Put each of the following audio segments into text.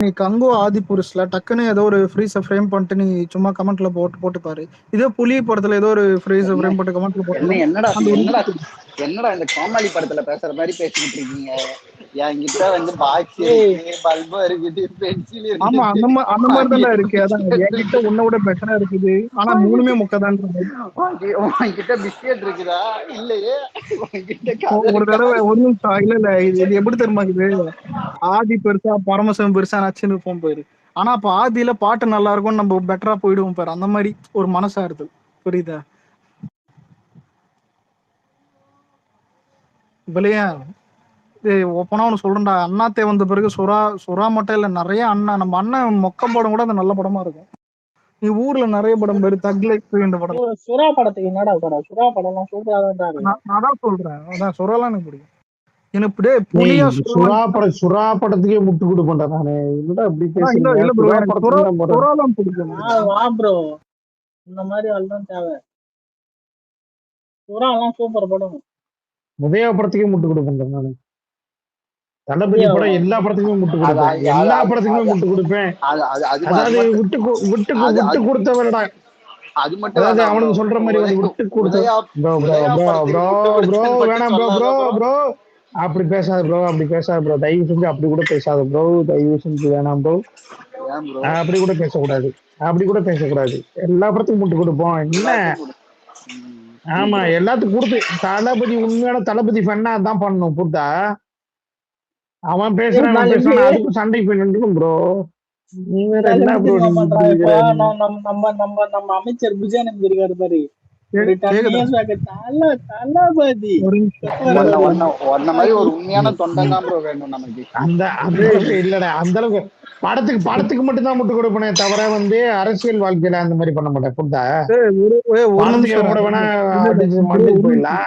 நீ கங்கோ ஆதி புருஷ்ல டக்குன்னு ஏதோ ஒரு ஃப்ரீஸை ஃப்ரேம் பண்ணிட்டு நீ சும்மா கமெண்ட்ல போட்டு பாரு. இதே புலி படத்துல ஏதோ ஒரு ஃப்ரீஸை என்ன ஃப்ரேம் பண்ணிட்டு கமெண்ட்ல என்ன போட்டாலும் என்னடா அந்த ஒரு என்னடா என்னடா இந்த காமாளி படத்துல பேசுற மாதிரி பேசிக்கிட்டு இருக்கீங்க? என்கிட்ட வந்து பாக்ஸ் இருக்கு, பல்பு இருக்குது, பென்சில் ஆமா இருக்குது, அந்த மாதிரி தான்டா இருக்கு. அதான் என்கிட்ட உன்னை விட பெட்டரா இருக்குது. ஆனா மூணுமே முக்கதான். உன்கிட்ட பிஸ்கெட் இருக்குதா? இல்லையே. உன்கிட்ட கதை ஒரு இருக்கா? தடவை ஒரு நிமிஷம் இல்ல இது எப்படி தெரியுமா இருக்குது? ஆதி பெருசா பரமசிவம் பெருசா நச்சுன்னு இருப்போம் போயிரு. ஆனா அப்ப ஆதியில பாட்டு நல்லா இருக்கும், நம்ம பெட்டரா போயிடுவோம் பாரு. அந்த மாதிரி ஒரு மனசா இருக்கு. புரியுதா? விலையா ஒப்பனா ஒண்ணு சொல்றேன்டா. அண்ணாத்தே வந்த பிறகு சுறா மட்டும் இல்ல, நிறைய அண்ணன் நம்ம அண்ணன் மொக்க படம் கூட அந்த நல்ல படமா இருக்கும். நீ ஊர்ல நிறைய படம் பேரு தக்லை இந்த படம். சுறா படத்துக்கு என்னடா படம்? சுறா படம் எல்லாம் சூப்பரா தான் இருக்கு. நான் தான் சொல்றேன், அதான் சுறாலாம் எனக்கு பிடிக்கும். எனக்கு இப்படியே புலியா சுறா படத்துக்கே முட்டு கொடுப்பேன்டா நானு. என்னடா இப்படி இல்ல பேசுறீங்க? இல்ல ப்ரோ, எனக்கு சுறாலாம் பிடிக்கும். வா ப்ரோ, இந்த மாதிரி ஆள் தான் தேவை. சுறா எல்லாம் சூப்பர் படம். உதயா படத்துக்கே முட்டு கொடுப்பேன் நானு. தளபதி படம் எல்லா படத்துக்குமே முட்டு கொடுப்பேன், எல்லா படத்துக்குமே முட்டு கொடுப்பேன். அதாவது விட்டு கொடுத்தவரடா. அது மட்டும் அதாவது அவனுக்கு சொல்ற மாதிரி வந்து விட்டு கொடுத்த வேணாம் ப்ரோ அப்படி பேசாத ப்ரோ, அப்படி பேசாத ப்ரோ, தயவு செஞ்சு அப்படி கூட பேசாத ப்ரோ, தயவு செஞ்சு வேணாம் ப்ரோ, அப்படி கூட பேசக்கூடாது, அப்படி கூட பேசக்கூடாது. எல்லா படத்துக்கும் முட்டு கொடுப்போம் என்ன? ஆமா, எல்லாத்துக்கும் கொடுத்து தளபதி உண்மையான தளபதி ஃபேன்னா அதான் பண்ணணும். புரிதா? அவன் பேசுறான் அதுக்கு சண்டைக்கு போய் நின்றுக்கும் ப்ரோ. நீ வேற என்ன ப்ரோ? நம்ம அமைச்சர் விஜயநந்த் இருக்காரு பாரு, தளபதி ஒரு உண்மையான தொண்டன் தான் ப்ரோ வேணும் நமக்கு. அந்த இல்லடா, அந்த அளவுக்கு படத்துக்கு மட்டும் தான் முட்டு கொடுப்பனே தவிர வந்து அரசியல் வாழ்க்கையில அந்த மாதிரி பண்ண மாட்டேன். புரிதா? கூட வேணா போயிடலாம்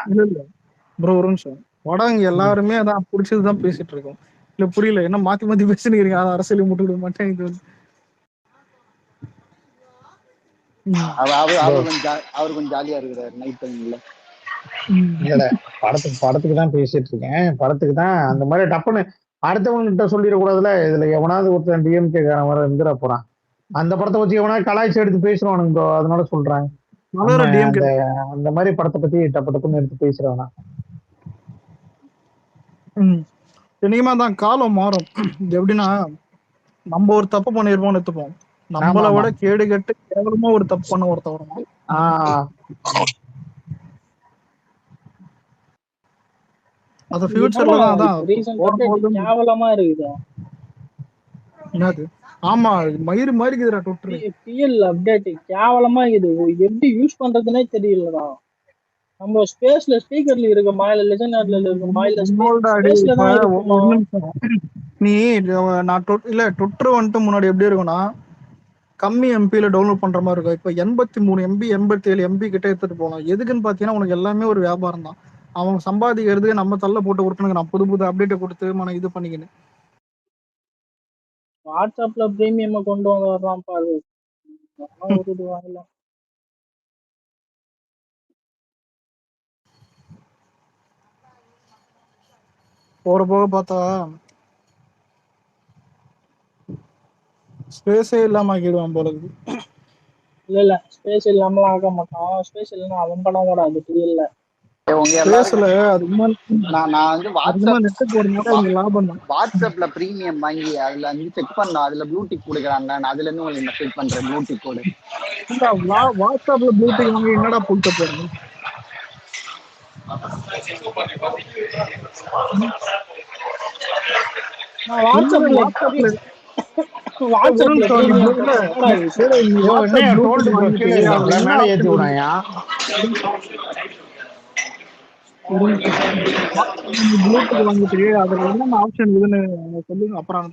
ப்ரோ. ஒரு நிமிஷம், படம் எல்லாருமே அதான் பிடிச்சதுதான் பேசிட்டு இருக்கோம். இல்ல புரியல, என்ன மாத்தி மாத்தி பேசினீங்க? அதை அரசியல் முட்டு கொடுக்க மாட்டேன். இது அவர் கொஞ்சம் ஜாலியா இருக்கிறாரு நைட் டைம்ல. இல்ல, படத்துக்கு தான் பேசிட்டு இருக்கேன். படத்துக்கு தான் அந்த மாதிரி டப்புன்னு அடுத்தவங்கிட்ட சொல்லிடக்கூடாதுல. இதுல எவனாவது ஒருத்தன் டிஎம்கே காரன் வர இருந்துட போறான். அந்த படத்தை வச்சு எவனாவது கலாய்ச்சி எடுத்து பேசுறவனுங்க ப்ரோ. அதனால சொல்றாங்க அந்த மாதிரி படத்தை பத்தி டப்புன்னு எடுத்து பேசுறவனா. இனிமே தான் காலம் மாறும். எப்படின்னா, நம்ம ஒரு தப்பு பண்ணிருப்போம்னு எடுத்துப்போம், நம்மளை விட கேடு கெட்டு கேவலமா ஒரு தப்பு பண்ண ஒருத்த வரும். அது ஃபியூச்சர்ல தான் அதான் கேவலமா இருக்குது. என்னது? ஆமா, மயிறு மாதிரி இருக்குதுடா ட்விட்டர். பிஎல் அப்டேட் கேவலமா இருக்குது. எப்படி யூஸ் பண்றதுனே தெரியலடா. நம்ம ஸ்பேஸ்ல ஸ்பீக்கர்ல இருக்க மாயில லெஜெண்டர்ல இருக்க மாயில ஸ்பேஸ்ல தான் இருக்கும். நீ நான் இல்ல ட்விட்டர் வந்துட்டு முன்னாடி எப்படி இருக்கும்னா, கம்மி எம்பியில டவுன்லோட் பண்ற மாதிரி இருக்கும். இப்ப 83 MB 87 MB கிட்ட எடுத்துட்டு போகலாம். எதுக்குன்னு பாத்தீங்கன்னா, உனக்கு எல்லாமே ஒரு வியாபாரம் தான். அவங்க சம்பாதிக்கிறது நம்ம தள்ள போட்டு கொடுக்கணுங்க. நான் புது அப்டேட்டை கொடுத்து இது பண்ணிக்கணும். வாட்ஸ்அப்ல பிரீமியம் கொண்டு வரலாம் பாரு, வாங்கலாம். போக பார்த்தா ஸ்பேஸே இல்லாம ஆக்கிடுவான் போல. இல்ல ஸ்பேஸ் இல்லாம ஆக மாட்டான். ஸ்பேஸ் இல்லைன்னா அவன் படம் கூட அது தெரியல. வாட்ஸ்அப்ல பிரீமியம் வாங்கி அதுல வந்து செக் பண்ணலாம். அதுல ப்ளூடிக் கொடுக்குறாங்க. அதுல இருந்து உங்களுக்கு மெசேஜ் பண்றேன் ப்ளூடிக் கோடு. வாட்ஸ்அப்ல ப்ளூடிக் வாங்கி என்னடா புடிச்ச போறேன்? வாங்கிட்டு அதுல என்ன ஆப்ஷன் இதுன்னு சொல்லுங்க அப்புறம்.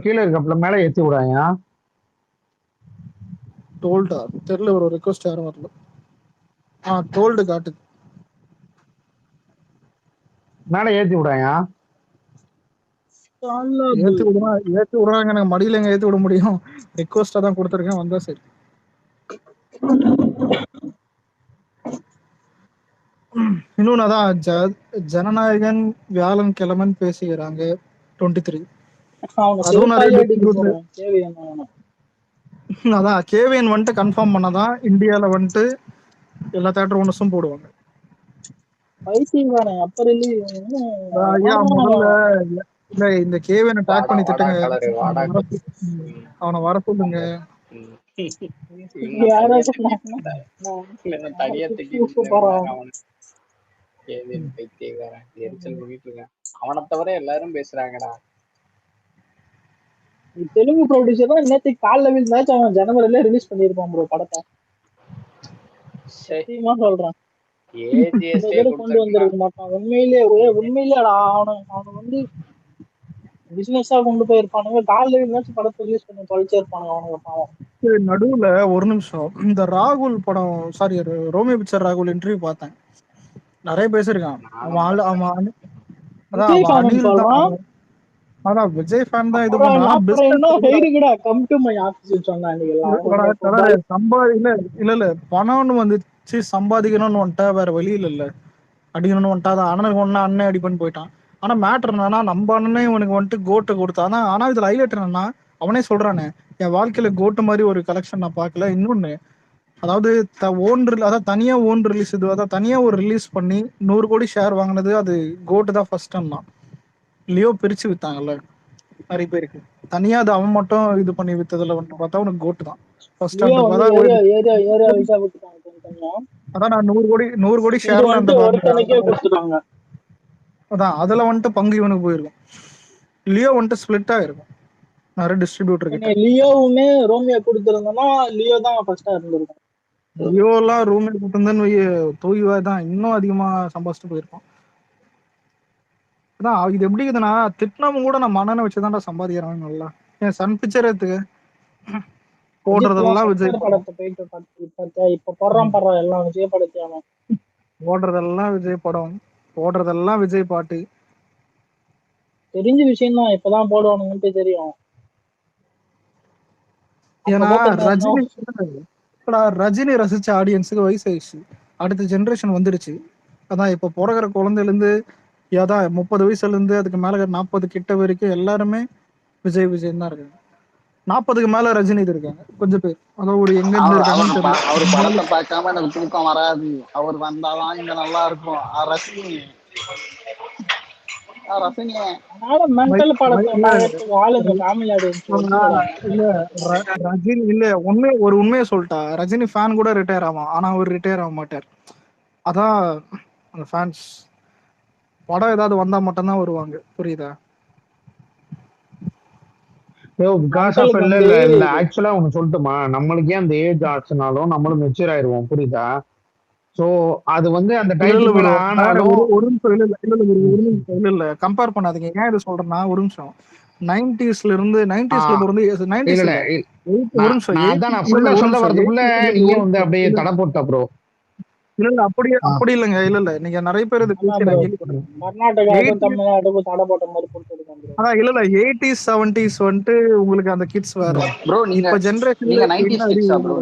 கீழே இருக்கப்பல மேல ஏத்தி விடாயா? டோல்டா தெரியல, ஒரு ரிக்வெஸ்ட் யாரும் வரல. டோல்டு காட்டுது, மேல ஏத்தி விடாயா? ஏத்தி விடுறாங்க. எனக்கு மடியில எங்க ஏத்தி விட முடியும்? ரிக்வெஸ்டா தான் கொடுத்துருக்கேன், வந்தா சரி. இன்னொன்னு அதான் ஜனநாயகன் வியாழன் கிழமைன்னு பேசிக்கிறாங்க 23. அவங்க அதுவும் நிறைய செருப்பாலே அடிக்க distributor போறோம் தேவை என்ன. அதான் கேவிஎன் வந்துட்டு கன்ஃபார்ம் பண்ணாதான் இந்தியால வந்துட்டு எல்லா தேட்டர் ஓனர்ஸும் போடுவாங்க. பைத்தியக்காரன் அப்ப ரிலீஸ் ஐயா முதல்ல இல்ல இந்த கேவிஎன் டேக் பண்ணி திட்டுங்க. வாடா அவனை வர சொல்லுங்க. யாரோ தனியா பைத்தியக்காரன் எரிச்சல் பண்ணிட்டு இருக்கேன். அவனை தவிர எல்லாரும் பேசுறாங்கடா. தெலுங்கு ப்ரொடியூசர் தான் நேற்று காலைல வீழ்ந்தாச்சும் அவன் ஜனவரில ரிலீஸ் பண்ணிருப்பான் ப்ரோ படத்தை. சத்தியமா சொல்றான் கொண்டு வந்திருக்க மாட்டான். உண்மையிலேடா அவனை வந்து பிசினஸா கொண்டு போயிருப்பானுங்க. காலைல வீழ்ந்தாச்சும் படத்தை ரிலீஸ் பண்ணி பழிச்சிருப்பானுங்க அவனுக்கு பாவம். நடுவுல ஒரு நிமிஷம் இந்த ராகுல் படம் சாரி ரோமியோ பிக்சர் ராகுல் இன்டர்வியூ பார்த்தேன். நிறைய பேசிருக்கான். அதான் விஜய் ஃபேன் தான் இது இல்ல பணம்னு வந்துச்சு சம்பாதிக்கணும்னு வந்துட்டா வேற வழியில இல்ல அடிக்கணும்னு வந்துட்டா அண்ணனுக்கு ஒன்னா அண்ணன் அடி பண்ணி போயிட்டான். ஆனா மேட்டர் என்னன்னா நம்ம அண்ணனே இவனுக்கு வந்துட்டு கோட்டை கொடுத்தானா. ஆனா இதுல ஹைலைட் என்னன்னா அவனே சொல்றானே என் வாழ்க்கையில கோட்டு மாதிரி ஒரு கலெக்ஷன் நான் பாக்கல. இன்னொன்னு அதாவது அதாவது தனியா ஓன் ரிலீஸ் இது அதாவது தனியா ஒரு ரிலீஸ் பண்ணி 100 கோடி ஷேர் வாங்கினது அது கோட்டு தான் ஃபர்ஸ்ட் டைம் தான். லியோ பிரிச்சு வித்தாங்கல்ல நிறைய பேருக்கு. தனியா அது அவன் மட்டும் இது பண்ணி வித்ததுல வந்துட்டு பார்த்தா உனக்கு கோட்டு தான் ஃபர்ஸ்ட் டைம். அதான் நான் 100 கோடி ஷேர்ல அதான் அதுல வந்துட்டு பங்கு இவனுக்கு போயிருக்கும். லியோ வந்துட்டு ஸ்பிளிட் ஆயிருக்கும் நிறைய டிஸ்ட்ரிபியூட்டர் கிட்ட. லியோவுமே ரோமியோ கொடுத்திருந்தோம்னா லியோ தான் ஃபர்ஸ்டா இருந்திருக்கும். லியோ எல்லாம் ரோமியோ கொடுத்திருந்தேன்னு தோய்வா தான் இன்னும் அதிகமா சம்பாதிச்சுட்டு போயிருப்பான். அதான் இது எப்படி இருக்குதுன்னா திட்னமும் கூட நம்ம மனனை வச்சுதான்டா சம்பாதிக்கிறாங்க. நல்லா என் சன் பிக்சர் எடுத்துக்க போடுறதெல்லாம் விஜய் படத்தை போயிட்டு இப்ப போடுறான் எல்லாம் விஜய் படத்தையாம போடுறதெல்லாம் விஜய் படம் போடுறதெல்லாம் விஜய் பாட்டு. தெரிஞ்ச விஷயம் தான் இப்பதான் போடுவானுங்கன்ட்டு தெரியும். ஏன்னா ரஜினி ரசிச்ச ஆடியன்ஸுக்கு வயசு ஆயிடுச்சு. அடுத்த ஜெனரேஷன் வந்துருச்சு. அதான் இப்ப பிறகுற குழந்தையில இருந்து அதான் 30 வயசுல இருந்து அதுக்கு மேல 40 கிட்ட வரைக்கும் எல்லாருமே விஜய் தான் இருக்காங்க. 40க்கு மேல ரஜினி இது இருக்காங்க கொஞ்சம் பேர். அதான் ஒரு எங்க இருந்து இருக்காங்க. அவர் படத்தை பார்க்காம எனக்கு தூக்கம் வராது. அவர் வந்தாதான் இங்க நல்லா இருக்கும். ரஜினி இல்ல ஒரு உண்மையை சொல்லிட்டா ரஜினி ஃபேன் கூட ரிட்டையர் ஆவான். ஆனா அவர் ரிட்டையர் ஆக மாட்டார். அதான் அந்த ஃபேன்ஸ் படம் ஏதாவது வந்தா மட்டும்தான் வருவாங்க. புரியுதா? இல்ல ஆக்சுவலா ஒண்ணு சொல்லட்டுமா, நம்மளுக்கே அந்த ஏஜ் ஆச்சுனாலும் நம்மளும் மெச்சூர் ஆயிருவோம். புரியுதா? சோ அது வந்து அந்த டைம்ல ஒரு நிமிஷம் இல்ல கம்பேர் பண்ணாதீங்க. ஏன் இது சொல்றேன்னா ஒரு நிமிஷம் 90ஸ்ல இருந்து 90ஸ்ல பிறந்து 90ஸ்ல ஒரு நிமிஷம் நான் ஃபுல்லா சொல்ல வரதுக்குள்ள நீங்க வந்து அப்படியே தடை போட்டா ப்ரோ. இல்ல அப்படி இல்லங்க. இல்ல நீங்க நிறைய பேர் இது பேசுறாங்க. அதான் இல்ல 80s 70s வந்துட்டு உங்களுக்கு அந்த கிட்ஸ் வேற. ப்ரோ இப்ப ஜெனரேஷன் நீங்க 90s கிட்ஸா ப்ரோ?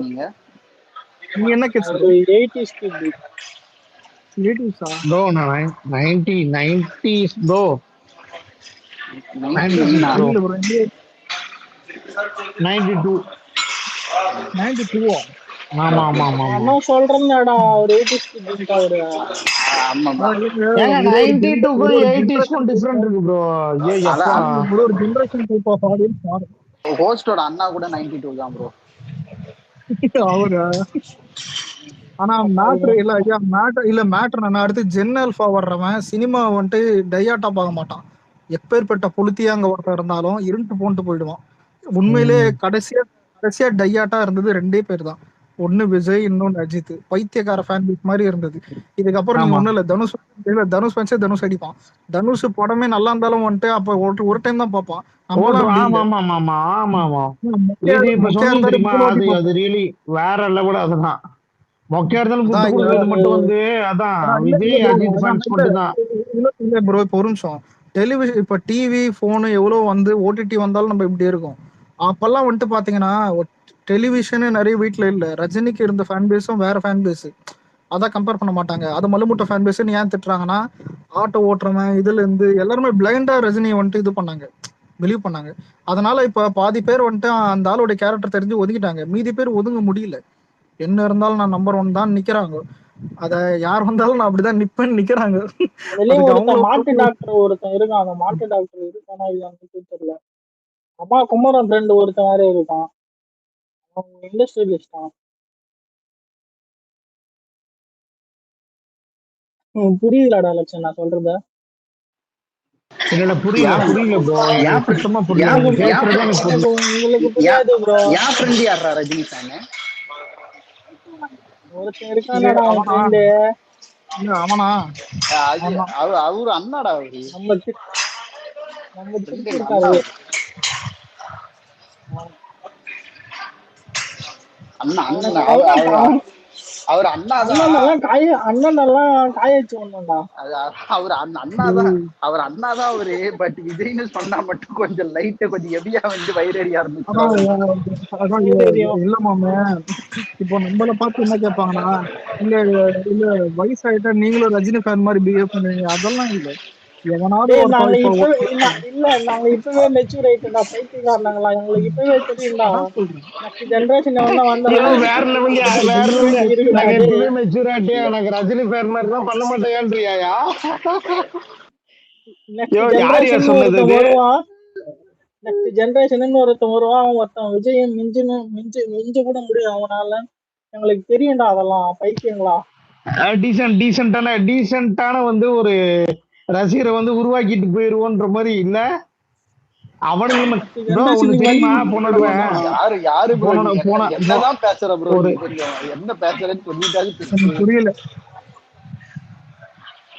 நீங்க என்ன kids? 80s kit 80s bro நான் 90s ப்ரோ. 92 ஆமா ஆமா ஆமா நான் சொல்றேன்டா ஒரு 80s கிட் அவரு. ஆமா 92க்கும் 80ஸ்க்கும் டிஃபரண்ட் இருக்கு ப்ரோ. ஒரு ஜெனரேஷன் டைப் ஆஃப் ஆடியன்ஸ். ஹோஸ்டோட அண்ணா கூட 92 தான் ப்ரோ. அவரு ஆனா மேட்டர் இல்ல ஐயா மேட்டர் நான் அடுத்து ஜென் ஆல்பா வர்றவன் சினிமா வந்துட்டு டையாட்டா பார்க்க மாட்டான். எப்பேற்பட்ட புளுத்தியா அங்க ஒருத்தர் இருந்தாலும் இருண்டு போன்ட்டு போயிடுவான். உண்மையிலே கடைசியா டையாட்டா இருந்தது 2 பேர் தான். ஒண்ணு விஜய், இன்னொன்னு அஜித். பைத்தியக்கார ஃபேன் பேஸ் மாதிரி இருந்தது. இதுக்கப்புறம் நீங்க ஒண்ணு இல்ல தனுஷ் ஃபேன்ஸே தனுஷ் அடிப்பான். தனுஷ் படமே நல்லா இருந்தாலும் வந்துட்டு அப்ப ஒரு டைம் தான் பார்ப்பான். வேற லெவல். அதுதான் மொக்கையா இருந்தாலும் மட்டும் வந்து அதான் விஜய் அஜித் ஃபேன்ஸ் மட்டும் தான். இல்ல ப்ரோ இப்ப ஒரு நிமிஷம் டெலிவிஷன் இப்ப டிவி போனு எவ்வளவு வந்து ஓடிடி வந்தாலும் நம்ம இப்படி இருக்கும். அப்பெல்லாம் வந்துட்டு பாத்தீங்கன்னா டெலிவிஷன் நிறைய வீட்டுல இல்ல. ரஜினிக்கு இருந்த ஃபேன் பேஸும் வேற ஃபேன் பேஸ். அதான் கம்பேர் பண்ண மாட்டாங்க. அது மல்லுமுட்டை ஃபேன் பேஸ்ன்னு ஏன் திட்டுறாங்கன்னா, ஆட்டோ ஓட்டுறவன் இதுல இருந்து எல்லாருமே பிளைண்டா ரஜினியை வந்துட்டு இது பண்ணாங்க, பிலீவ் பண்ணாங்க. அதனால இப்ப பாதி பேர் வந்துட்டு அந்த ஆளோட கேரக்டர் தெரிஞ்சு ஒதுக்கிட்டாங்க. மீதி பேர் ஒதுங்க முடியல. என்ன இருந்தாலும் நான் நம்பர் 1 தான் நிக்கிறாங்க. அத யார் வந்தாலும் நான் அப்படிதான் நிப்பேன்னு நிக்கிறாங்க. அதுலயும் அதுக்கு அவங்கள ஒருத்தன் மாட்டு டாக்டர் ஒருத்தன் இருக்கான். அந்த மாட்டு டாக்டர் இருக்கானா இல்லையான்னு தெரியல. அம்மா குமரன் ஃப்ரெண்டு ஒருத்தன் வேற இருக்கான். அவன் இண்டஸ்ட்ரியலிஸ்ட் தான். புரியுதுலாடா லட்சம் நான் சொல்றத. இல்ல புரியல ஏன் புரியல ப்ரோ, ஏன் எனக்கு friend- சுத்தமா புரியல. ஏன் நீங்க ஏன் பேசுறதே எனக்கு புரியல. உங்களுக்கு புரியாது ப்ரோ. என் ஃப்ரெண்ட் யாரா ரஜினி ஃபேனு? ஒருத்தன் இருக்கானடா அவன் அவனா ஃப்ரெண்டு. இல்ல அவனா அது ஆமா. அவரு அண்ணாடா அவரு. நம்ம நம்ம ஃப்ரெண்டு திருப்பி அண்ணா இருக்காரு. அண்ணா அவனுக்கு அண்ணன் அவன் அவர் அண்ணாதான். அண்ணனெல்லாம் காய வச்சு வந்தான்டா. அவர் அண்ணாதான். அவர் அண்ணாதான் அவரு. பட் விஜய்னு சொன்னா மட்டும் கொஞ்சம் லைட்டா கொஞ்சம் ஹெவியா வந்து வைரடியா அதான் இருந்துச்சு. அதான் இல்ல மாமே, இப்போ நம்மள பார்த்து என்ன கேட்பாங்கன்னா, இல்ல இல்ல வயசாயிட்டா நீங்களும் ரஜினி ஃபேன் மாதிரி பிஹேவ் பண்ணுவீங்க. அதெல்லாம் இல்ல. எவனாவது டேய் ஒருத்தன் நாங்க இப்போ இப்ப இல்ல நாங்க இப்பவே மெச்சூர் ஆயிட்டோம்டா. பைத்தியக்காரனாங்களா எங்களுக்கு இப்பவே தெரியும்டா. அதான் சொல்றேன். நெக்ஸ்ட் ஜெனரேஷன் வந்தா ஐயோ வந்தானா வேற லெவல், இப்போ வேற லெவல். இருக்குடா நாங்க டேய். எப்பவுமே மெச்சூராட்டி, எனக்கு ரஜினி ஃபேன் மாதிரி தான் பண்ண மாட்டேன்றியாயா? நெக்ஸ்ட் யோ யாரையா ஜெனரேஷன் சொன்னது ஒருத்தன் இது? வருவான். நெக்ஸ்ட் ஜெனரேஷன் ஒருத்தன் வருவான். ஒருத்தன் விஜய் மிஞ்ச கூட முடியும் அவனால. எங்களுக்கு தெரியும்டா அதெல்லாம். பைத்தியங்களா. டீசென்டான வந்து ஒரு ரசிகரை வந்து உருவாக்கிட்டு போயிருவோன்ற மாதிரி இல்ல. அவனுங்களும் நெக்ஸ்ட் ப்ரோ ஒண்ணு ஜெனரேஷனுக்கு தெரியுமா, வந்து யாரு ப்ரோ போன நீ? போன என்னதான் பேசுற ப்ரோ ஒரு நீ? தெரியும் என்ன பேசுறேன்னு சொல்லிட்டாலும் எனக்கு தெரியும். புரியல.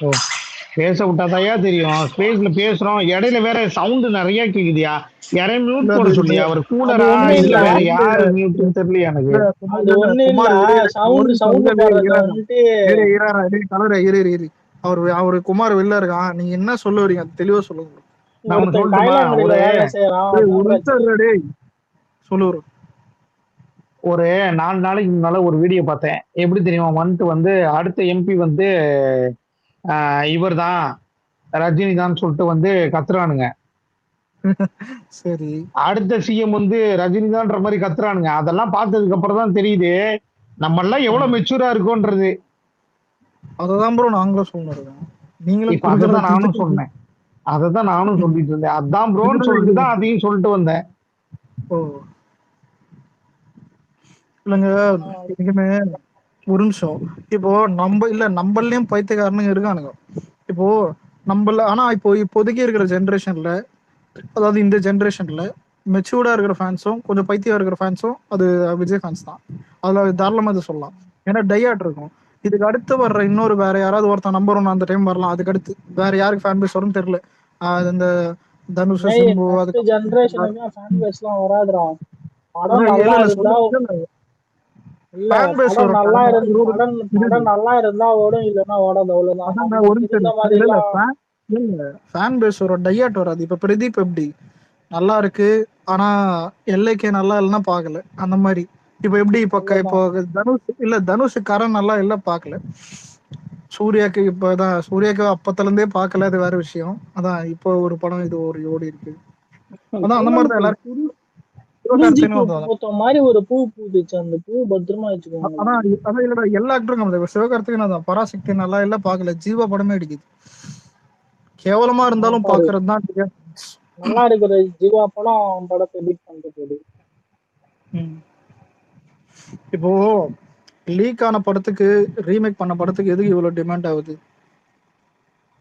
ஓ, பேச விட்டாதாயா தெரியும். ஸ்பேஸ்ல பேசுறோம், இடையில வேற சவுண்ட் நிறைய கேக்குதியா. யாரையும் இல்ல மியூட் போட அது சொல்லியா? அவர் அது கூலரா ஒண்ணும் இல்ல இல்ல. வேற யாரு மியூட்னு தெரியல எனக்கு. இல்ல அது இல்ல ஒண்ணும் இல்ல. குமார் வெளியே ஒரு சவுண்ட் இல்ல பாடுறத இரு வந்துட்டு கலர இரு. அவரு குமார் வெளில இருக்கான். நீங்க என்ன சொல்ல வரீங்க அது தெளிவா சொல்லுங்க. நான் ஒண்ணு ஒருத்தன் சொல்லட்டுமா? கைலாங்கடியில ஒரு வேலை செய்யறான். அதான் ஒரு நிமிஷம் பிரச்சனை. இருடா டேய். சொல்லு. ஒரு 4 நாளைக்கு முன்னால ஒரு வீடியோ பார்த்தேன். எப்படி தெரியுமா? வந்து அடுத்த எம்பி வந்து இவர் தான் ரஜினி தான் சொல்லிட்டு வந்து கத்துறானுங்க. சரி. அடுத்த சிஎம் வந்து ரஜினி தான்ற மாதிரி கத்துறானுங்க. அதெல்லாம் பார்த்ததுக்கு அப்புறம் தான் தெரியுது நம்ம எல்லாம் எவ்வளவு மெச்சூரா இருக்கோன்றது. அததான் ப்ரோ நாங்களும் சொல்லிருக்கோம். நீங்களும் இப்ப குறுக்கல அததான் நானும் சொன்னேன். அததான் நானும் சொல்லிட்டு இருந்தேன். அதான் ப்ரோன்னு சொல்லிட்டு தான் அதையும் சொல்லிட்டு வந்தேன். ஓ இல்லைங்க, எனக்குமே ஒரு நிமிஷம். இப்போ நம்மளையும் பைத்தியக்காரனுங்க இருக்கானுங்க. இப்போ ஆனா இப்போ இப்போதைக்கு இருக்கிற ஜென்ரேஷன்ல, அதாவது இந்த ஜென்ரேஷன்ல மெச்சூர்டா இருக்கிற ஃபேன்ஸும் கொஞ்சம் பைத்தியம் இருக்கிற ஃபேன்ஸும் அது விஜய் ஃபேன்ஸ் தான். அதுல தாராளமா இது சொல்லலாம். ஏன்னா டையாட் இருக்கும். இதுக்கு அடுத்து வர்ற இன்னொரு வேற யாராவது ஒருத்தன் நம்பர் 1 அந்த டைம் வரலாம். அதுக்கு அடுத்து வேற யாருக்கு ஃபேன் பேஸ் வரும்னு தெரியல. இந்த தனுஷ், சிம்பு, நெக்ஸ்ட் அதுக்கப்புறம் ஜெனரேஷனுக்கு ஃபேன் பேஸ் எல்லாம் வராதுடா. படம் அதான் நல்லா இல்ல இருந்தா இல்ல. ஃபேன் பேஸ் படம் வரும். நல்லா இருபது படம் நல்லா இருந்தா ஓடும், இல்லைன்னா ஓடாது. அவ்வளவுதான். அதான் ஒரு நம்மளுக்கு நிமிஷம் இருந்த இரு. மாதிரி இல்ல எல்லாம் ஃபேன் பேஸ் வரும், டையாட் வராது. இப்ப பிரதீப் எப்படி நல்லா இருக்கு, ஆனா எல்லைக்கே நல்லா இல்லைன்னா பாக்கல அந்த மாதிரி. இப்ப எப்படி இப்போ அவ்வளவுதான். தனுஷ் கரண் நல்லா இல்ல பாக்கல. சூர்யாக்கு இப்பதான் சூர்யாக்கு அப்பத்துல இருந்தே பாக்கல, அது வேற விஷயம். அதான் இப்போ ஒரு படம் இது ஒரு ஓடி இருக்கு. அதான் அந்த மாதிரிதான் எல்லாரும் குறிஞ்சிக்கு சிவகார்த்திகேயனும் வந்தோம். பூத்த மாதிரி ஒரு பூ பூத்துச்சு. அந்த பூ பத்திரமா வச்சுக்கோங்க. அதான் அதான் இல்லடா, எல்லா ஆக்டரும் சிவகார்த்திகேயன் தான். பராசக்தி நல்லா இல்ல பாக்கல, ஜீவா படமே அடிக்குது. கேவலமா இருந்தாலும் பாரு பாக்குறது தான். நல்லா இருக்கிற ஜீவா படம் படத்தை எடிட் பண்றது. இப்போ லீக் ஆன படத்துக்கு ரீமேக் பண்ண படத்துக்கு எதுக்கு இவ்வளவு டிமாண்ட் ஆகுது?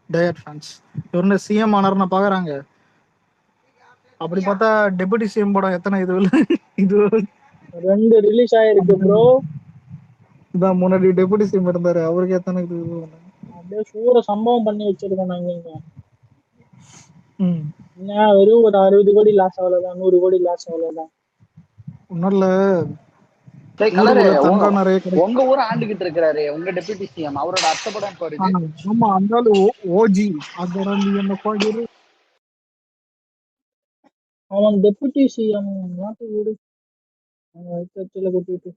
டயட் ஃபேன்ஸ் இவரு சிஎம் ஆனார்னு பாக்குறாங்க. அப்படி பார்த்தா டெபுட்டி சிஎம் படம் எத்தனை இது 2 ரிலீஸ் ஆயிருக்கு ப்ரோ. இதான் முன்னாடி டெபுட்டி சிஎம் இருந்தாரு, அவருக்கு எத்தனை இது அப்படியே சூற சம்பவம் பண்ணி வச்சிருக்கோம் நாங்க இங்க. ம் என்ன வெறும் ஒரு 60 கோடி லாஸ் அவ்வளவுதான். 100 கோடி லாஸ் அவ்வளவுதான். ஒன்னும் கலரு தங்கம் நிறைய கிடைக்கும். உங்க ஊர் ஆண்டுகிட்டு இருக்கிறாரு உங்க டெபுட்டி சிஎம். அவரோட அத்தை படம் இப்ப வருது. ஆமா, அந்த ஓஜி அதோட என்ன பாக்குறது. அவன் டெபுட்டி சிஎம் நாட்டு வீடு கட்சியில கூட்டிட்டு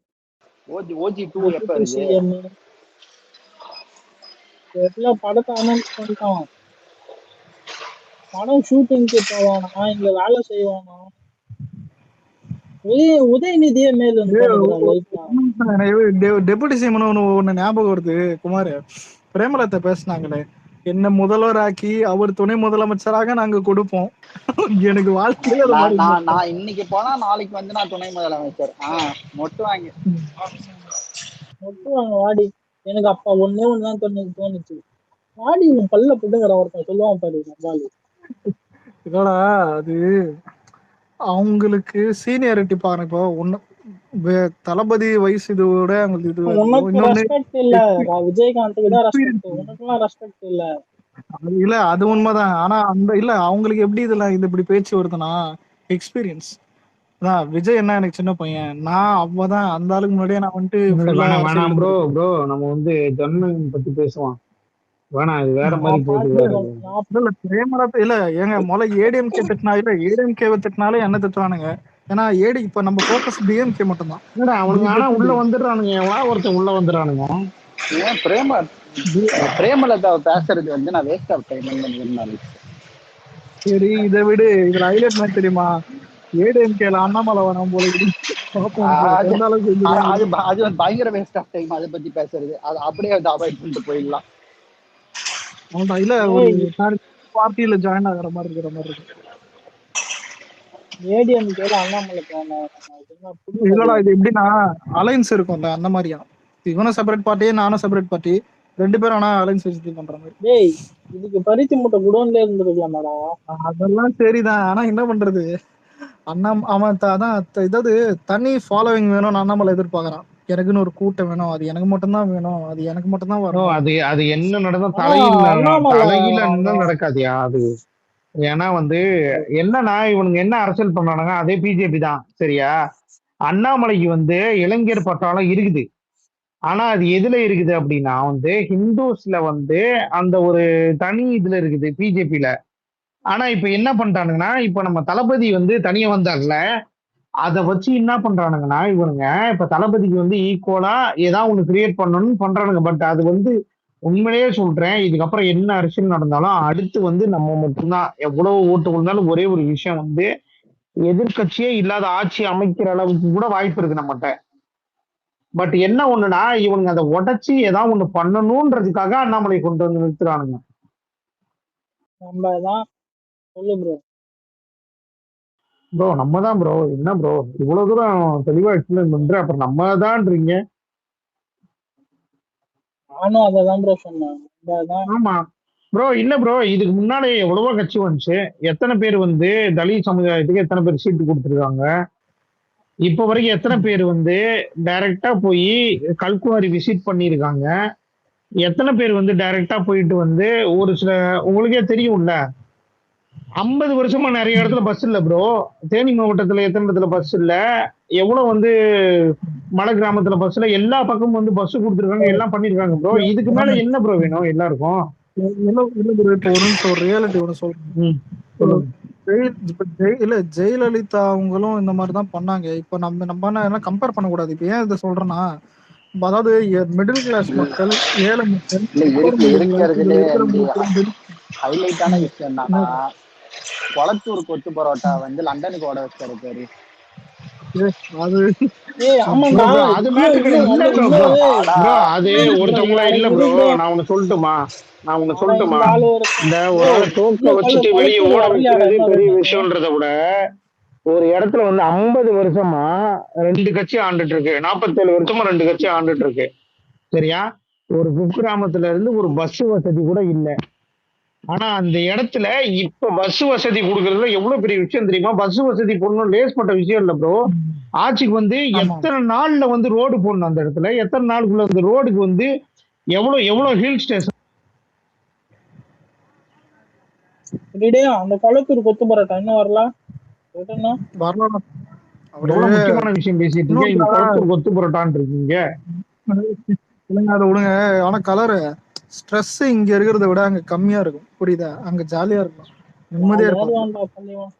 ஓஜி 2 எப்ப டெபுட்டி வருது? சிஎம் எப்படிலாம் படத்தை அனௌன்ஸ் பண்ணிட்டான். படம் ஷூட்டிங்க்கு போவானா இங்க வேலை செய்வானா? உதயநிதியே மேல் வந்து பண்ணுறா லைட்டா. டெபுட்டி சிஎம் ஒண்ணு ஞாபகம் வருது குமார். பிரேமலதா பேசினாங்களே, என்ன முதல்வர் ஆக்கி அவர் துணை முதலமைச்சராக நாங்க கொடுப்போம். எனக்கு வாழ்க்கையில அது மாதிரி நான் இன்னைக்கு போனா நாளைக்கு வந்து நான் துணை முதலமைச்சர் மொட்டு வாங்கி வாடி. எனக்கு அப்ப ஒண்ணுதான் தோணுச்சு, வாடி இவன் பல்ல புட்டுங்கிற ஒருத்தன் சொல்லுவான் பாரு நம்பாலு. இதோட அது அவங்களுக்கு சீனியாரிட்டி பாருங்க. இப்போ ஒண்ணு தளபதி வயசு இதோட அவங்களுக்கு இது உனக்கு ரெஸ்பெக்ட் இல்ல, விஜயகாந்துக்கு தான் ரெஸ்பெக்ட், உனக்குலாம் ரெஸ்பெக்ட் இல்ல. இல்ல அது உண்மைதான். ஆனா அந்த இல்ல அவங்களுக்கு எப்படி இதுல இது இப்படி பேச்சு வருதுன்னா எக்ஸ்பீரியன்ஸ் தான். விஜய் என்ன எனக்கு சின்ன பையன், நான் அவ்வளவுதான் அந்த ஆளுக்கு முன்னாடியே நான் வந்துட்டு வேணாம் ப்ரோ நம்ம வந்து ஜன்மன் பத்தி பேசுவான். வேணாம் இது வேற மாதிரி போயிட்டு. பிரேமலதா இல்ல ஏங்க முதல்ல ஏடிஎம்கே திட்டினா இல்ல ஏடிஎம்கே திட்டினாலே என்ன திட்டுறானுங்க. ஏன்னா ஏடி இப்ப நம்ம போக்கஸ் டிஎம்கே மட்டும்தான். அவனுங்க ஆனா உள்ள வந்துடுறானுங்க, எவ்வளவு ஒருத்தன் உள்ள வந்துடுறானுங்க. ஏன் பிரேமலதாவை பேசுறது வந்து நான் வேஸ்ட் ஆஃப் டைம். சரி இதை விடு, இதுல ஹைலைட் என்ன தெரியுமா, ஏடிஎம்கேல அண்ணாமலை வராம போல அது வந்து பயங்கர வேஸ்ட் ஆஃப் டைம். அதை பத்தி பேசுறது அது அப்படியே வந்து அவாய்ட் பண்ணிட்டு போயிடலாம். இல்ல ஒரு பார்ட்டியில ஜாயின் ஆகிற மாதிரி இருக்கிற மாதிரி இருக்கு. ஏடிஎம்கேல அண்ணாமலை இல்லடா இது எப்படின்னா அலைன்ஸ் இருக்கும்ல அந்த மாதிரியா, இவனும் செப்பரேட் பார்ட்டி நானும் செப்பரேட் பார்ட்டி, ரெண்டு பேரும் ஆனா அலைன்ஸ் வச்சு பண்ற மாதிரி. டேய் இதுக்கு பரிசு மூட்டை குடோன்ல இருந்துருக்கலாமாடா. அதெல்லாம் சரிதான், ஆனா என்ன பண்றது, அவன் அதான் இதாவது தனி ஃபாலோவிங் வேணும்னு அண்ணாமலை எதிர்பார்க்கறான். எனக்குன்னு ஒரு கூட்டம் வேணும், அது எனக்கு மட்டும்தான் வேணும், அது எனக்கு மட்டும்தான் வரும். அது என்ன நடந்தா தலையில நடக்காதியா அது. ஏன்னா வந்து என்னன்னா இவனுங்க என்ன அரசியல் பண்றானுங்க, அதே பிஜேபி தான் சரியா. அண்ணாமலைக்கு வந்து இளைஞர் பட்டாளம் இருக்குது, ஆனா அது எதுல இருக்குது அப்படின்னா வந்து ஹிந்துஸ்ல வந்து அந்த ஒரு தனி இதுல இருக்குது பிஜேபியில. ஆனா இப்ப என்ன பண்றானுங்கன்னா, இப்ப நம்ம தளபதி வந்து தனியா வந்தார்ல, அதை வச்சு என்ன பண்றானுங்கன்னா இவனுங்க இப்ப தளபதிக்கு வந்து ஈக்குவலா ஏதாவது ஒண்ணு கிரியேட் பண்ணணும்னு பண்றானுங்க. பட் அது வந்து உண்மையிலேயே சொல்றேன், இதுக்கப்புறம் என்ன அரசியல் நடந்தாலும் அடுத்து வந்து நம்ம மட்டும்தான். எவ்வளவு ஓட்டு விழுந்தாலும் ஒரே ஒரு விஷயம் வந்து எதிர்கட்சியே இல்லாத ஆட்சி அமைக்கிற அளவுக்கு கூட வாய்ப்பு இருக்கு நம்மகிட்ட. பட் என்ன ஒண்ணுனா இவனுங்க அதை உடைச்சு ஏதாவது ஒண்ணு பண்ணணும்ன்றதுக்காக அண்ணாமலை கொண்டு வந்து நிறுத்துறானுங்க. ப்ரோ நம்ம தான் ப்ரோ, என்ன ப்ரோ இவ்வளவு தூரம் தெளிவா எக்ஸ்பிளைன் பண்ற, அப்புறம் நம்ம தான்றீங்க. நானும் அதான் ப்ரோ சொன்னேன். ஆமா ப்ரோ, இல்ல ப்ரோ இதுக்கு முன்னாடி எவ்வளவோ கட்சி வந்துச்சு, எத்தனை பேர் வந்து தலித் சமுதாயத்துக்கு எத்தனை பேர் சீட்டு கொடுத்துருக்காங்க, இப்ப வரைக்கும் எத்தனை பேர் வந்து டைரக்டா போய் கல்குவாரி விசிட் பண்ணிருக்காங்க, எத்தனை பேர் வந்து டைரக்டா போயிட்டு வந்து ஒரு சில உங்களுக்கே தெரியும்ல 50 வருஷமா நிறைய இடத்துல பஸ் இல்ல ப்ரோ. தேனி மாவட்டத்துல எத்தனை இடத்துல பஸ் இல்ல, எவ்வளவு வந்து மலை கிராமத்துல பஸ்ல எல்லா பக்கமும் வந்து பஸ் கொடுத்துருக்காங்க, எல்லாம் பண்ணிருக்காங்க ப்ரோ. இதுக்கு மேல என்ன ப்ரோ வேணும் எல்லாருக்கும்? இப்ப ஒரு நிமிஷம் ஒரு ரியாலிட்டி ஒன்று சொல்றேன். இல்ல ஜெயலலிதா அவங்களும் இந்த மாதிரிதான் பண்ணாங்க. இப்ப நம்ம கம்பேர் பண்ணக்கூடாது. இப்ப ஏன் இதை சொல்றேன்னா, அதாவது மிடில் கிளாஸ் மக்கள், ஏழை மக்கள், ஹைலைட்டான விஷயம் என்னன்னா கொளத்தூர் கொத்து பரோட்டா வந்து லண்டனுக்கு ஓட வச்சாரு பேரு. அது ஒருத்தவங்களா இல்ல ப்ரோ. நான் ஒண்ணு சொல்லட்டுமா இந்த ஒரு தோக்க வச்சுட்டு வெளியே ஓட வைக்கிறது பெரிய விஷயம்ன்றத விட, ஒரு இடத்துல வந்து 50 வருஷமா 2 கட்சி ஆண்டுட்டு இருக்கு, 47 வருஷமா 2 கட்சி ஆண்டுட்டு இருக்கு சரியா. ஒரு குக்கிராமத்துல இருந்து ஒரு பஸ் வசதி கூட இல்லை. ஆனா அந்த இடத்துல இப்ப பஸ் வசதி கொடுக்கறதுல எவ்வளவு பெரிய விஷயம் தெரியுமா? பஸ் வசதி போடணும் லேஸ்பட்ட விஷயம் இல்ல ப்ரோ. ஆட்சிக்கு வந்து எத்தனை நாள்ல வந்து ரோடு போடணும், அந்த இடத்துல எத்தனை நாளுக்குள்ள அந்த ரோடுக்கு வந்து எவ்வளவு ஹில் ஸ்டேஷன். அந்த கொளத்தூர் கொத்து பரோட்டா இன்னும் வரலாம். முக்கியமான விஷயம் பேசிட்டு இருக்கீங்க, கொளத்தூர் கொத்து பரோட்டான்னு இருக்கீங்க. அதை விடுங்க. ஆனா கலரு ஸ்ட்ரெஸ் இங்க இருக்கிறத விட அங்க கம்மியா இருக்கும், புரியுதா? அங்க ஜாலியா இருக்கும், நிம்மதியா இருக்கும்.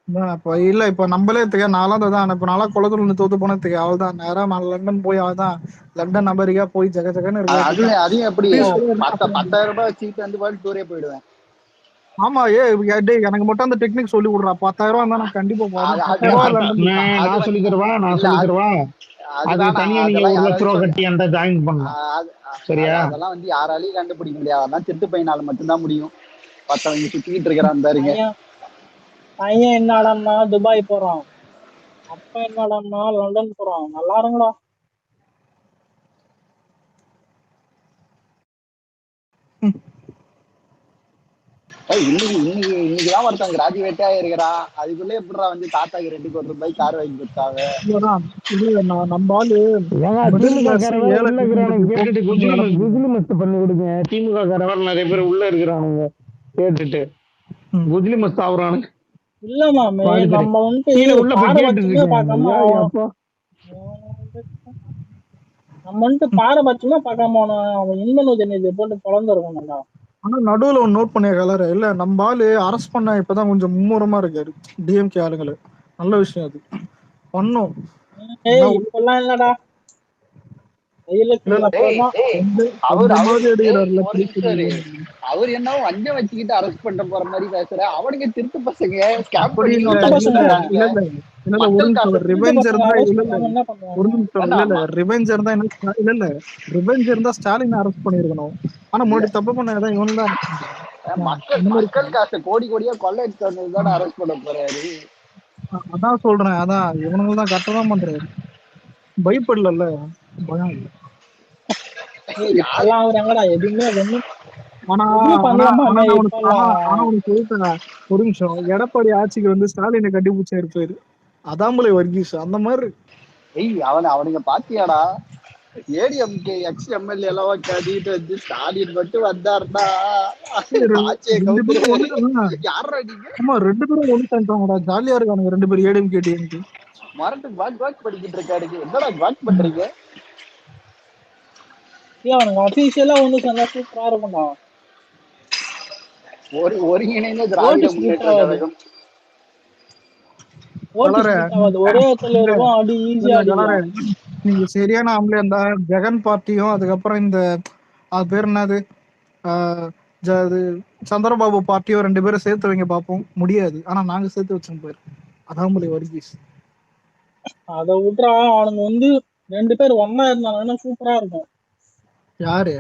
இப்ப இல்ல இப்ப நம்மளே நான்லாம் தான் இப்ப நான்லாம் குளத்துல தோத்து போனதுக்கு அவள்தான் நேரா நான் லண்டன் போய் அவள்தான் லண்டன் அமெரிக்கா போய் ஜக ஜகன்னு இருக்க அதுல வேண்டியதான். அதையும் எப்படி பீஸ்ஃபுல்லா இருந்தா அப்ப 10,000 ரூபாய் வச்சுக்கிட்டு வந்து பாட்டு டூரே போயிடுவேன். ஆமா டேய் எனக்கு மட்டும் அந்த டெக்னிக் சொல்லி விடுறா. 10,000 ரூபா இருந்தா நான் கண்டிப்பா அது போறேன். அது 10,000 ரூபா அது லண்டன் அது அது நான் வந்து சொல்லி தருவா இல்ல அது அது அதுதான் தனியா நீங்க அதெல்லாம் 1,00,000 யாராலையும் ரூபா சொல்லி கட்டி அந்த ஜாயின் பண்ணலாம். அது சரியா? அதெல்லாம் வந்து யாராலையும் கண்டுபிடிக்க முடியாது. அதெல்லாம் திருட்டு பையனால மட்டும்தான் முடியும். மத்தவங்க சுத்திக்கிட்டு இருக்கிறான் பாருங்க. பையன் பையன் என்னடான்னா துபாய் போறான், அப்ப என்னடான்னா லண்டன் போறான். நல்லா இருங்களா? இன்னைக்குதான் ஒருத்தன் கிராஜுவேட்டே ஆயிருக்கிறான். அதுக்குள்ள எப்படிடா வந்து தாத்தாக்கு 2 கோடி ரூபாய் கார் வாங்கி கொடுத்தாங்க. இல்லதான் இல்ல நம்ம ஆளு ஏங்க மிடில் திமுக கிளாஸ் காரவா ஏழை உள்ள இருக்கிறானுங்க குடும்பத்துக்கு கேட்டுட்டு போய் வேலை பண்றாங்க. குஜிலி மஸ்த் பண்ணி விடுங்க. திமுக காரவா நிறைய பேர் உள்ள இருக்கிறானுங்க கேட்டுட்டு குஜிலி மஸ்த் ஆகுறானுங்க. இல்ல மாமே, பாருங்க நம்ம வந்துட்டு கீழே உள்ள போய் கேட்டுட்டு பாரபட்சமே இருக்காங்க. பார்க்காம அப்பா நம்ம வந்துட்டு பாரபட்சமே பார்க்காம அவன் இன்பனுஜன் போட்டு பிறந்திருக்கணும்டா. ஆனா நடுவுல ஒன்னு நோட் பண்ணிய கலர் இல்ல நம்ம ஆளு அரெஸ்ட் பண்ண இப்பதான் கொஞ்சம் மும்முரமா இருக்காரு டிஎம்கே ஆளுங்களு. நல்ல விஷயம் அது பண்ணும். இப்பெல்லாம் இல்லடா, இல்ல அப்புறமா அவர் கொஞ்சமாவது எடுக்கிறாருல ஒரு நிமிஷம் அவர் என்ன வஞ்சம் வச்சுக்கிட்டு அரெஸ்ட் பண்ண போற மாதிரி பேசுற. அவனுங்க திருட்டு பசங்க ஸ்கேம் அப்படி பண்ணி இல்ல திருட்டு இல்ல பசங்க இல்ல இல்ல இல்ல ஒரு மக்கள் நிமிஷம் காசு திருட்டு ரிவெஞ்ச் பசங்க இருந்தா அரெஸ்ட் இல்ல இல்ல பண்ணாம என்ன ஒரு பண்ணுவாங்க? நிமிஷம் ஏன்னா இல்ல ரிவெஞ்ச் இருந்தா என்ன இல்ல இல்ல ரிவெஞ்ச் இருந்தா ஸ்டாலின் அரெஸ்ட் பண்ணிருக்கணும். ஆனா முன்னாடி தப்பு பண்ண இவன் தான் அரெஸ்ட் பண்றான் அந்த மாதிரி மக்கள் காசை கோடி கோடியா கொள்ளை தானே அரெஸ்ட் பண்ண போறாரு. அதான் சொல்றேன். அதான் இவனுங்க தான் கரெக்டா தான் பண்றாரு. பயப்படல பயம் இல்ல. இப்பெல்லாம் அவர் எங்கடா எதுவுமே ஒண்ணும் ஆனா எதுவும் ஆனா ஆனா பண்ணலாமா நான் உனக்கு ஆனா இப்பெல்லாம்? ஆனா உனக்கு சொல்லிட்டேன். ஒரு நிமிஷம் எடப்பாடி ஆட்சிக்கு வந்து ஸ்டாலினை கட்டிப்பிடிச்சா இருப்பாரு. அதாம்பளை வர்கீஸ் அந்த மாதிரி. அவனுங்க பாத்தியாடா ஏடிஎம்கே எக்ஸ் எம்எல்ஏ எல்லாம் கட்டிட்டு வந்து ஸ்டாலின் மட்டும் வந்தாருன்னா ஆட்சியை ரெண்டு பேரும் கவுத்துருவாரு. ஒண்ணு யாரா நீங்க ஆமா 2 பேரும் ஒண்ணு சேர்ந்துட்டாங்கடா. ஜாலியா இருக்கானுங்க 2 பேரும் ஏடிஎம்கே டிஎம்கே. மரட்டு வாக் பண்ணிக்கிட்டு இருக்காருங்க. என்னடா வாக் பண்றீங்க? அவனுங்க அபிஷியலா ஒண்ணு சேர்ந்தா சூப்பரா இருக்கும்டா. ஒருங்கிணைந்த ஓட்டு திராவிட ஸ்பிளிட் முன்னேற்ற ஆகாது, கழகம். ஓட்டு கலரை ஸ்பிளிட் ஆகாது, ஒரே இடத்துல இருக்கும், அடி ஈஸியா கலரை அடிக்கலாம். நீங்க சரியான ஆம்பளை இருந்தா ஜெகன் பார்ட்டியும் அதுக்கப்புறம் இந்த அது பேர் என்னது இது சந்திரபாபு பார்ட்டியும் 2 பேரும் சேர்த்து வைங்க பார்ப்போம். முடியாது. ஆனா நாங்க சேர்த்து வச்சோம் பேர் அதாம்பளை வர்கீஸ். அதை விட்டுறா, அவனுங்க வந்து 2 பேர் ஒன்னா இருந்தாங்கன்னா சூப்பரா இருக்கும். யாரு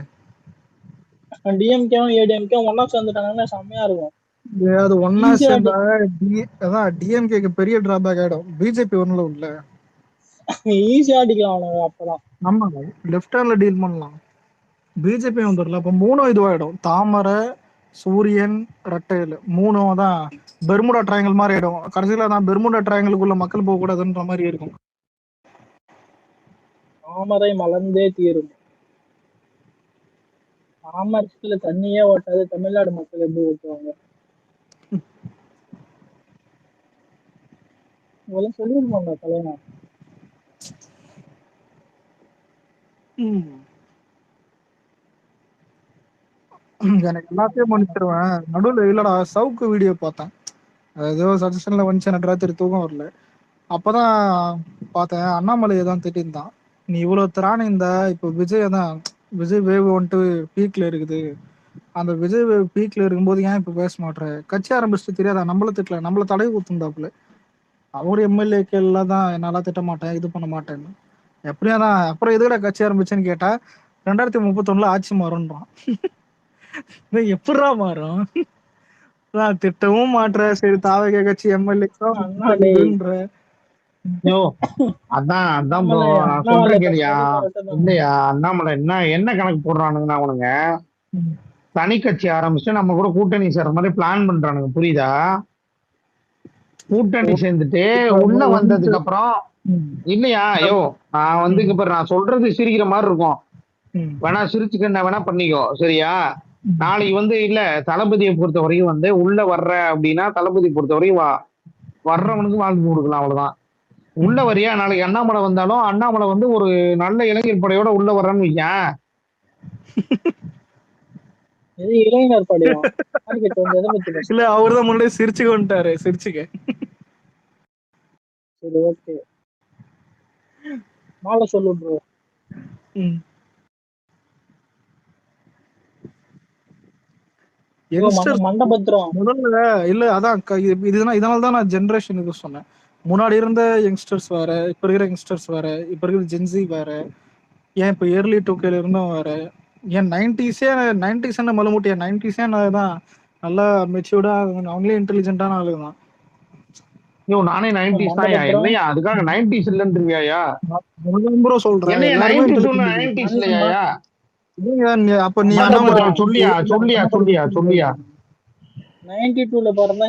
டிஎம்கேவும் ஏடிஎம்கேவும் ஒன்னா சேர்ந்துட்டாங்கன்னா செம்மையா இருக்கும். அது ஒன்னா ஈஸியா சேர்ந்தா அதான் டிஎம்கேக்கு பெரிய டிராபேக் ஆயிடும். பிஜேபி ஒண்ணுல இல்ல ஈஸியா அடிக்கலாம் அவனுங்க அப்பதான். ஆமா லெஃப்ட் ஹேண்ட்ல டீல் பண்ணலாம். பிஜேபி வந்துடல. அப்ப 3 இதுவாயிடும். தாமரை சூரியன் ரெட்டையில் 3 தான் பெர்முடா ட்ரையாங்கிள் மாதிரி ஆயிடும். கடைசியில தான் பெர்முடா ட்ரையாங்கிளுக்குள்ள மக்கள் போக கூடாதுன்ற மாதிரி இருக்கும். தாமரை மலர்ந்தே தீரும். தாமரத்துல தண்ணியே ஓட்டாது, தமிழ்நாடு மக்கள் எப்படி ஓட்டுவாங்க? இதெல்லாம் சொல்லிருப்பாங்க தலைவன். எனக்கு எல்லாத்தையும் மன்னிச்சிருவேன். நடுவில் இல்லடா சவுக்கு வீடியோ பார்த்தேன். ஏதோ சஜஷன்ல வந்துச்சு. எனக்கு ராத்திரி தூக்கம் வரல. அப்பதான் பார்த்தேன். அண்ணாமலையை தான் திட்டிருந்தான். நீ இவ்வளவு திராணி இருந்தா இப்போ விஜய் தான் விஜய் வேவ் வந்துட்டு பீக்ல இருக்குது. அந்த விஜய் வேவ் பீக்ல இருக்கும்போது ஏன் இப்ப பேச மாட்டேற? கட்சி ஆரம்பிச்சுட்டு தெரியாதா? நம்மள திட்டல, நம்மள தடவை கொடுத்துருந்தாப்புல. அவர் எம்எல்ஏக்கள் எல்லாம் தான் என்னால திட்ட மாட்டேன், இது பண்ண மாட்டேன்னு. எப்படியா தான் அப்புறம் எதுக்கடா கட்சி ஆரம்பிச்சேன்னு கேட்டா 2031 ஆட்சி மாறும்ன்றான். எப்படிரா மாறும்? திட்டவும் மாட்டுற. சரி தாவக கட்சி எம்எல்ஏன்ற அதான் ப்ரோ நான் சொல்றேன் கேளியா. இல்லையா அண்ணாமலை என்ன கணக்கு போடுறானுங்கன்னா அவனுங்க தனி கட்சி ஆரம்பிச்சு நம்ம கூட கூட்டணி சேர்ற மாதிரி பிளான் பண்றானுங்க. புரியுதா? கூட்டணி சேர்ந்துட்டு உள்ள வந்ததுக்கு அப்புறம் இல்லையா ஐயோ நான் வந்து நான் சொல்றது சிரிக்கிற மாதிரி இருக்கும். வேணா சிரிச்சுக்க வேணா பண்ணிக்கோ. சரியா? நாளைக்கு வந்து இல்ல தளபதியை பொறுத்த வரைக்கும் வந்து உள்ள வர்ற அப்படின்னா தளபதி பொறுத்த வரைக்கும் வர்றவனுக்கு வாழ்த்து கொடுக்கலாம். அவ்வளவுதான். உள்ள வரியா நாளைக்கு அண்ணாமலை வந்தாலும் அண்ணாமலை வந்து ஒரு நல்ல இளைஞர் படையோட உள்ள வர்றன்னு வைக்க. இளைஞர் படையா? இல்ல அவர்தான் முன்னாடி சிரிச்சுக்க வந்துட்டாரு. சிரிச்சுக்க சரி ஓகே மாலை சொல்லு ப்ரோ. ம். ப்ரோ யங்ஸ்டர்ஸ் மண்டபத்திரம். முதல்ல இல்ல அதான் இதனால தான் நான் ஜென்ரேஷன் இது சொன்னேன். முன்னாடி இருந்த யங்ஸ்டர்ஸ் வேற, இப்ப இருக்கிற யங்ஸ்டர்ஸ் வேற, இப்ப இருக்கிற ஜென்சி வேற, ஏன் இப்ப இயர்லி 2Kல இருந்தும் வேற, ஏன் 90s என்ன மலமுட்டியா 90s தான் நல்லா மெச்சூர்டா அவங்களே இன்டெலிஜென்ட்டான ஆளுங்க தான். ஐயோ நானே 90s தான் என்னையா அதுக்காக 90s இல்லன்றியாயா? ப்ரோ சொல்றேன் என்னையா எல்லாருமே 92 intelligent. 90s இல்லையா? அப்ப நீ மண்டபத்திரம் சொல்லியா 92ல பிறந்தா